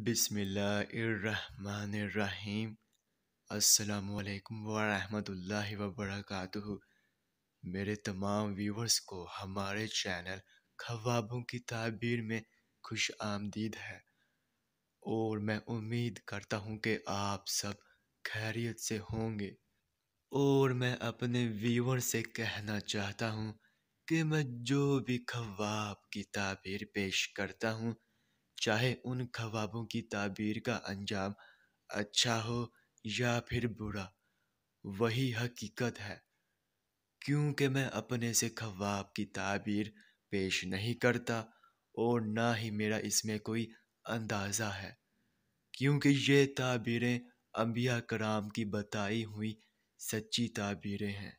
بسم اللہ الرحمن الرحیم۔ السلام علیکم ورحمۃ اللہ وبرکاتہ۔ میرے تمام ویورز کو ہمارے چینل خوابوں کی تعبیر میں خوش آمدید ہے، اور میں امید کرتا ہوں کہ آپ سب خیریت سے ہوں گے۔ اور میں اپنے ویور سے کہنا چاہتا ہوں کہ میں جو بھی خواب کی تعبیر پیش کرتا ہوں، چاہے ان خوابوں کی تعبیر کا انجام اچھا ہو یا پھر برا، وہی حقیقت ہے، کیونکہ میں اپنے سے خواب کی تعبیر پیش نہیں کرتا، اور نہ ہی میرا اس میں کوئی اندازہ ہے، کیونکہ یہ تعبیریں انبیاء کرام کی بتائی ہوئی سچی تعبیریں ہیں۔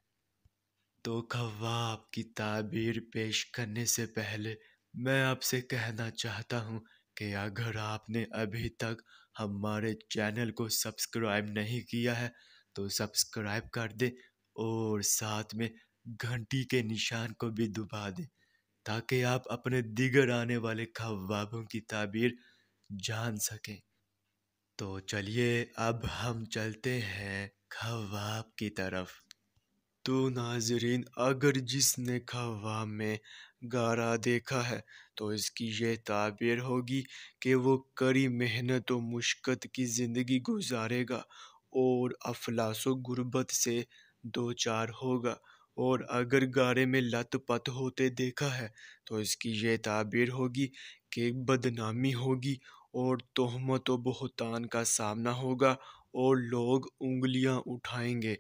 تو خواب کی تعبیر پیش کرنے سے پہلے میں آپ سے کہنا چاہتا ہوں کہ اگر آپ نے ابھی تک ہمارے چینل کو سبسکرائب نہیں کیا ہے تو سبسکرائب کر دیں، اور ساتھ میں گھنٹی کے نشان کو بھی دبا دیں، تاکہ آپ اپنے دیگر آنے والے خوابوں کی تعبیر جان سکیں۔ تو چلیے اب ہم چلتے ہیں خواب کی طرف۔ تو ناظرین، اگر جس نے خواب میں گارا دیکھا ہے تو اس کی یہ تعبیر ہوگی کہ وہ کڑی محنت و مشقت کی زندگی گزارے گا اور افلاس و غربت سے دوچار ہوگا، اور اگر گارے میں لت پت ہوتے دیکھا ہے تو اس کی یہ تعبیر ہوگی کہ بدنامی ہوگی اور تہمت و بہتان کا سامنا ہوگا اور لوگ انگلیاں اٹھائیں گے،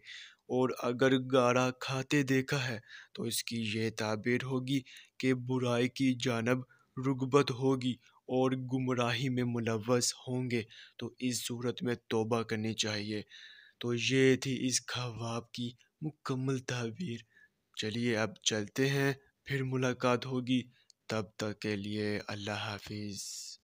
اور اگر گارا کھاتے دیکھا ہے تو اس کی یہ تعبیر ہوگی کہ برائی کی جانب رغبت ہوگی اور گمراہی میں ملوث ہوں گے، تو اس صورت میں توبہ کرنی چاہیے۔ تو یہ تھی اس خواب کی مکمل تعبیر۔ چلیے اب چلتے ہیں، پھر ملاقات ہوگی، تب تک کے لیے اللہ حافظ۔